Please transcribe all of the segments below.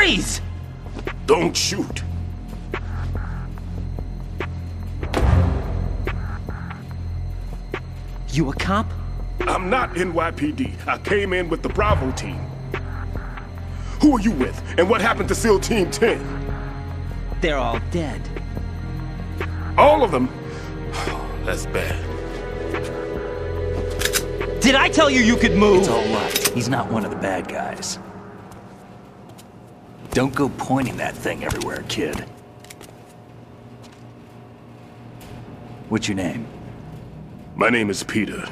Freeze! Don't shoot. You a cop? I'm not NYPD. I came in with the Bravo team. Who are you with? And what happened to SEAL Team 10? They're all dead. All of them? That's bad. Did I tell you you could move? It's all right. He's not one of the bad guys. Don't go pointing that thing everywhere, kid. What's your name? My name is Peter.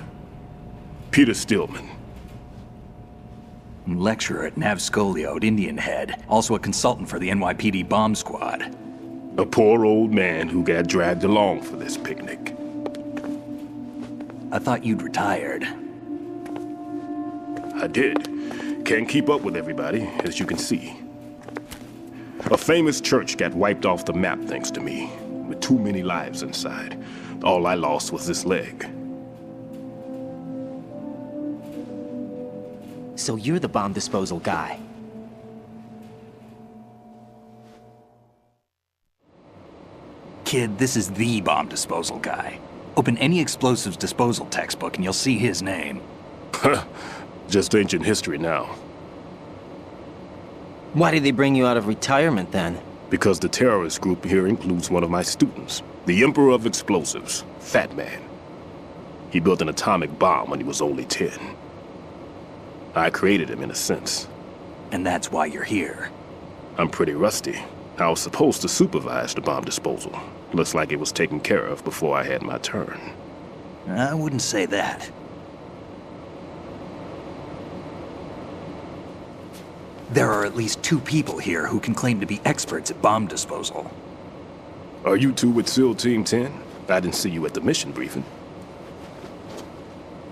Peter Stillman. Lecturer at Nav Scolio at Indian Head. Also a consultant for the NYPD bomb squad. A poor old man who got dragged along for this picnic. I thought you'd retired. I did. Can't keep up with everybody, as you can see. A famous church got wiped off the map thanks to me, with too many lives inside. All I lost was this leg. So you're the bomb disposal guy. Kid, this is the bomb disposal guy. Open any explosives disposal textbook and you'll see his name. Just ancient history now. Why did they bring you out of retirement then? Because the terrorist group here includes one of my students, the Emperor of Explosives, Fat Man. He built an atomic bomb when he was only 10. I created him in a sense. And that's why you're here. I'm pretty rusty. I was supposed to supervise the bomb disposal. Looks like it was taken care of before I had my turn. I wouldn't say that. There are at least 2 people here who can claim to be experts at bomb disposal. Are you two with SEAL Team 10? I didn't see you at the mission briefing.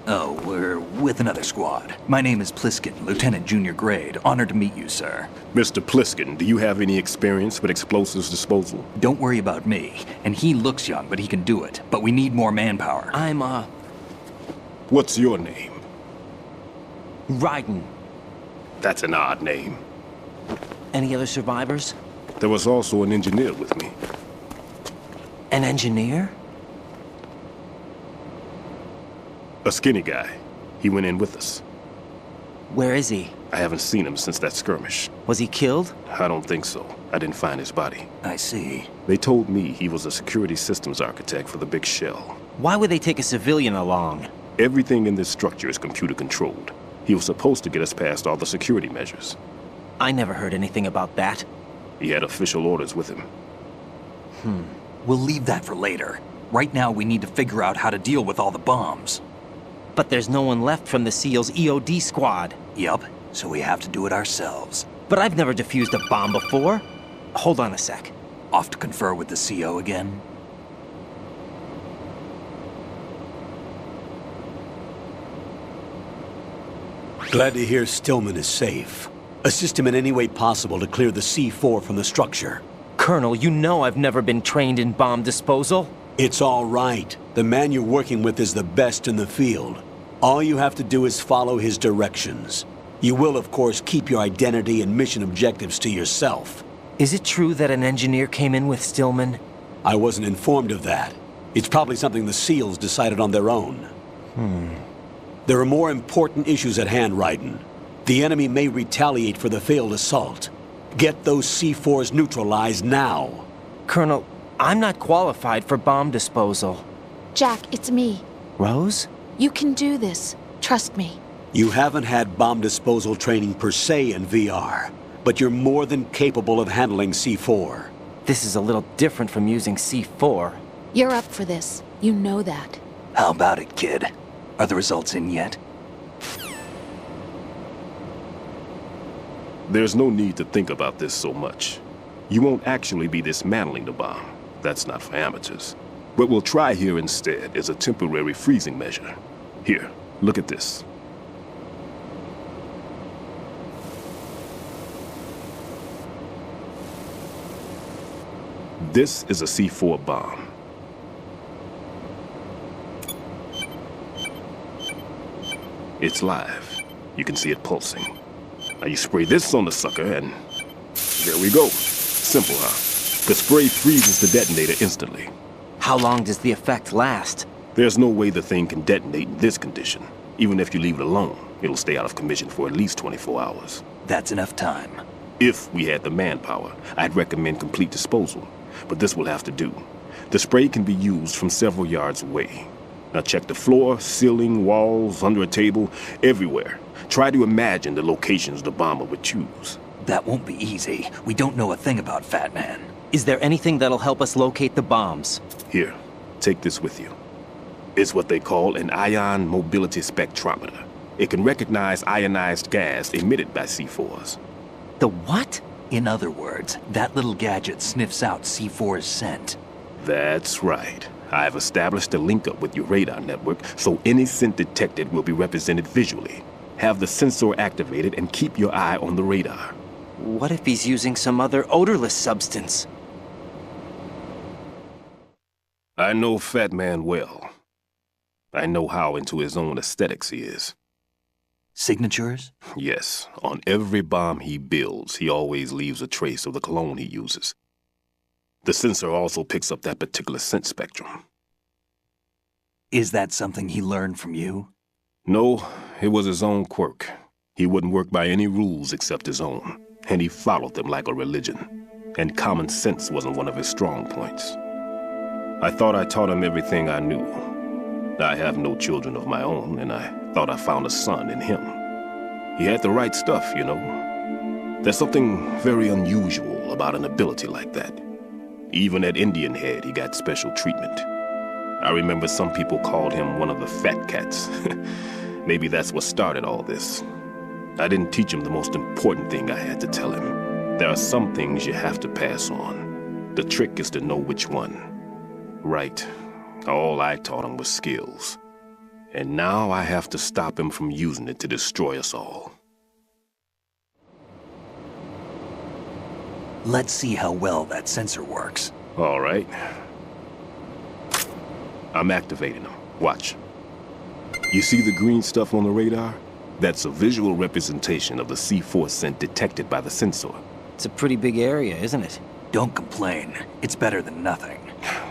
Oh, we're with another squad. My name is Pliskin, Lieutenant Junior Grade. Honored to meet you, sir. Mr. Pliskin, do you have any experience with explosives disposal? Don't worry about me. And he looks young, but he can do it. But we need more manpower. I'm, What's your name? Raiden. That's an odd name. Any other survivors? There was also an engineer with me. An engineer? A skinny guy. He went in with us. Where is he? I haven't seen him since that skirmish. Was he killed? I don't think so. I didn't find his body. I see. They told me he was a security systems architect for the big shell. Why would they take a civilian along? Everything in this structure is computer controlled. He was supposed to get us past all the security measures. I never heard anything about that. He had official orders with him. We'll leave that for later. Right now, we need to figure out how to deal with all the bombs. But there's no one left from the SEAL's EOD squad. Yup, so we have to do it ourselves. But I've never defused a bomb before. Hold on a sec. Off to confer with the CO again? Glad to hear Stillman is safe. Assist him in any way possible to clear the C4 from the structure. Colonel, you know I've never been trained in bomb disposal. It's all right. The man you're working with is the best in the field. All you have to do is follow his directions. You will, of course, keep your identity and mission objectives to yourself. Is it true that an engineer came in with Stillman? I wasn't informed of that. It's probably something the SEALs decided on their own. There are more important issues at hand, Raiden. The enemy may retaliate for the failed assault. Get those C4s neutralized now. Colonel, I'm not qualified for bomb disposal. Jack, it's me. Rose? You can do this. Trust me. You haven't had bomb disposal training per se in VR, but you're more than capable of handling C4. This is a little different from using C4. You're up for this. You know that. How about it, kid? Are the results in yet? There's no need to think about this so much. You won't actually be dismantling the bomb. That's not for amateurs. What we'll try here instead is a temporary freezing measure. Here, look at this. This is a C4 bomb. It's live. You can see it pulsing. Now you spray this on the sucker and There we go. Simple, huh? The spray freezes the detonator instantly. How long does the effect last? There's no way the thing can detonate in this condition. Even if you leave it alone, it'll stay out of commission for at least 24 hours. That's enough time. If we had the manpower, I'd recommend complete disposal. But this will have to do. The spray can be used from several yards away. Now check the floor, ceiling, walls, under a table, everywhere. Try to imagine the locations the bomber would choose. That won't be easy. We don't know a thing about Fat Man. Is there anything that'll help us locate the bombs? Here, take this with you. It's what they call an ion mobility spectrometer. It can recognize ionized gas emitted by C4s. The what? In other words, that little gadget sniffs out C4's scent. That's right. I've established a link-up with your radar network, so any scent detected will be represented visually. Have the sensor activated and keep your eye on the radar. What if he's using some other odorless substance? I know Fat Man well. I know how into his own aesthetics he is. Signatures? Yes, on every bomb he builds, he always leaves a trace of the cologne he uses. The sensor also picks up that particular scent spectrum. Is that something he learned from you? No, it was his own quirk. He wouldn't work by any rules except his own, and he followed them like a religion. And common sense wasn't one of his strong points. I thought I taught him everything I knew. I have no children of my own, and I thought I found a son in him. He had the right stuff, you know. There's something very unusual about an ability like that. Even at Indian Head, he got special treatment. I remember some people called him one of the fat cats. Maybe that's what started all this. I didn't teach him the most important thing I had to tell him. There are some things you have to pass on. The trick is to know which one. Right. All I taught him was skills. And now I have to stop him from using it to destroy us all. Let's see how well that sensor works. All right. I'm activating them. Watch. You see the green stuff on the radar? That's a visual representation of the C4 scent detected by the sensor. It's a pretty big area, isn't it? Don't complain. It's better than nothing.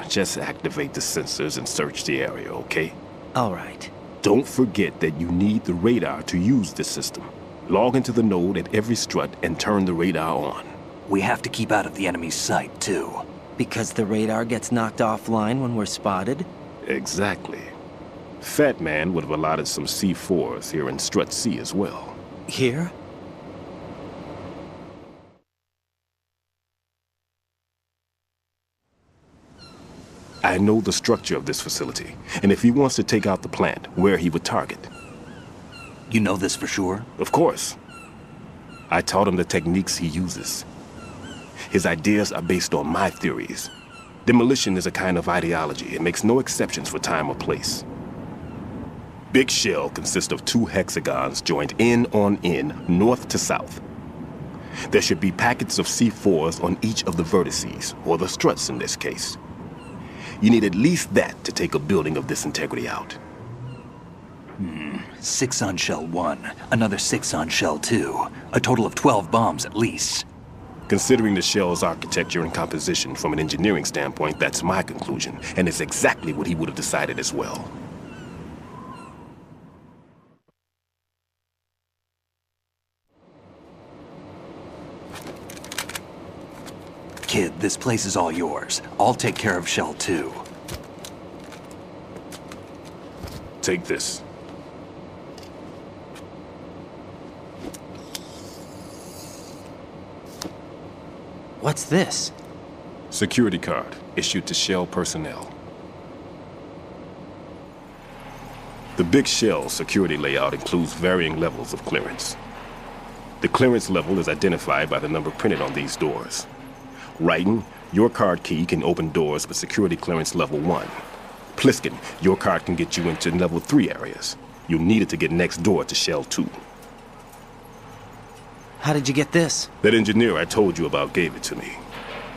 Just activate the sensors and search the area, okay? All right. Don't forget that you need the radar to use this system. Log into the node at every strut and turn the radar on. We have to keep out of the enemy's sight, too. Because the radar gets knocked offline when we're spotted? Exactly. Fat Man would have allotted some C4s here in Strut C as well. Here? I know the structure of this facility, and if he wants to take out the plant, where he would target. You know this for sure? Of course. I taught him the techniques he uses. His ideas are based on my theories. Demolition is a kind of ideology. It makes no exceptions for time or place. Big shell consists of 2 hexagons joined end on end, north to south. There should be packets of C4s on each of the vertices, or the struts in this case. You need at least that to take a building of this integrity out. 6 on shell 1, another 6 on shell 2. A total of 12 bombs at least. Considering the shell's architecture and composition from an engineering standpoint, that's my conclusion, and it's exactly what he would have decided as well. Kid, this place is all yours. I'll take care of shell 2. Take this. What's this? Security card, issued to Shell personnel. The Big Shell security layout includes varying levels of clearance. The clearance level is identified by the number printed on these doors. Raiden, your card key can open doors with security clearance level 1. Pliskin, your card can get you into level 3 areas. You'll need it to get next door to Shell 2. How did you get this? That engineer I told you about gave it to me.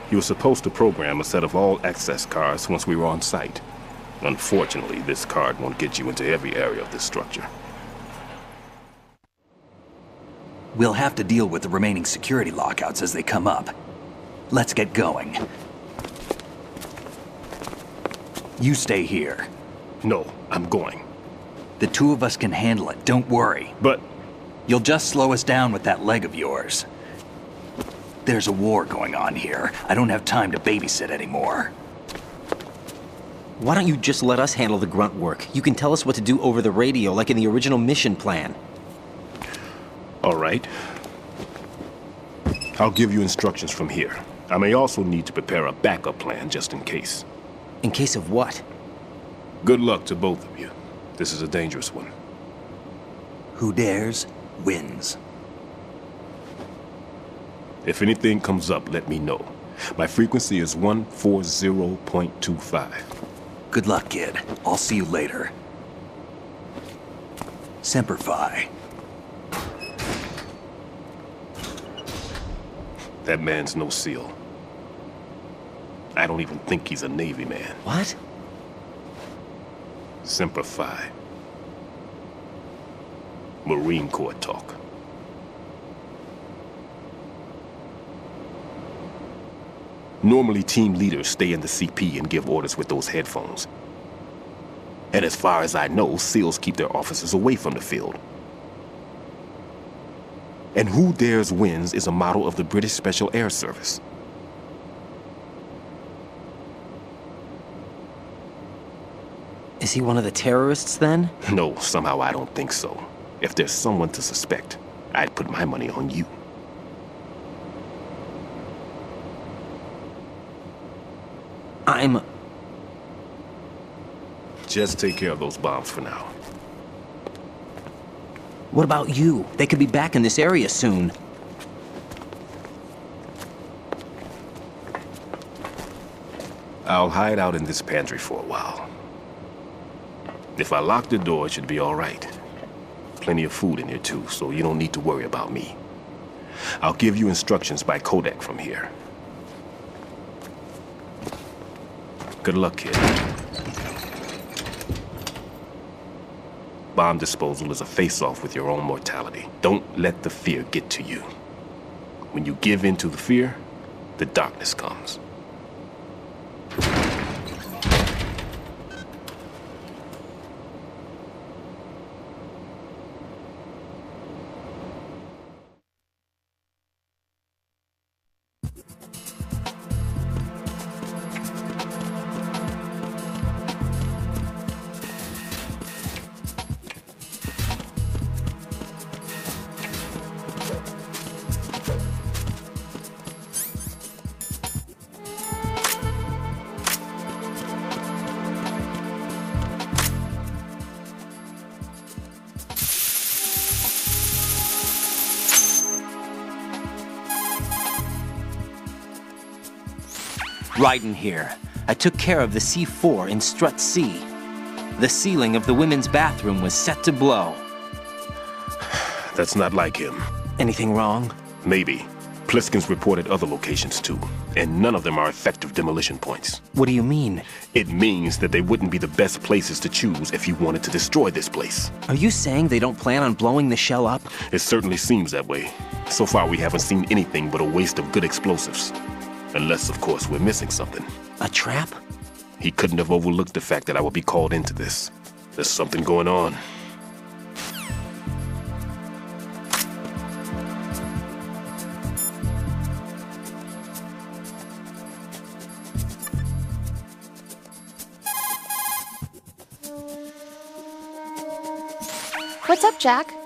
He was supposed to program a set of all access cards once we were on site. Unfortunately, this card won't get you into every area of this structure. We'll have to deal with the remaining security lockouts as they come up. Let's get going. You stay here. No, I'm going. The two of us can handle it, don't worry. But You'll just slow us down with that leg of yours. There's a war going on here. I don't have time to babysit anymore. Why don't you just let us handle the grunt work? You can tell us what to do over the radio, like in the original mission plan. all right. I'll give you instructions from here. I may also need to prepare a backup plan just in case. In case of what? Good luck to both of you. This is a dangerous one. Who dares, wins. If anything comes up, let me know. My frequency is 140.25. Good luck, kid. I'll see you later. Semper Fi. That man's no SEAL. I don't even think he's a Navy man. What? Semper Fi. Marine Corps talk. Normally, team leaders stay in the CP and give orders with those headphones. And as far as I know, SEALs keep their officers away from the field. And Who Dares Wins is a model of the British Special Air Service. Is he one of the terrorists, then? No, somehow I don't think so. If there's someone to suspect, I'd put my money on you. Just take care of those bombs for now. What about you? They could be back in this area soon. I'll hide out in this pantry for a while. If I lock the door, it should be all right. Plenty of food in here too, so you don't need to worry about me. I'll give you instructions by Kodak from here. Good luck, kid. Bomb disposal is a face-off with your own mortality. Don't let the fear get to you. When you give in to the fear, the darkness comes. Raiden here. I took care of the C4 in Strut C. The ceiling of the women's bathroom was set to blow. That's not like him. Anything wrong? Maybe. Pliskin's reported other locations too, and none of them are effective demolition points. What do you mean? It means that they wouldn't be the best places to choose if you wanted to destroy this place. Are you saying they don't plan on blowing the shell up? It certainly seems that way. So far, we haven't seen anything but a waste of good explosives. Unless, of course, we're missing something. A trap? He couldn't have overlooked the fact that I would be called into this. There's something going on. What's up, Jack?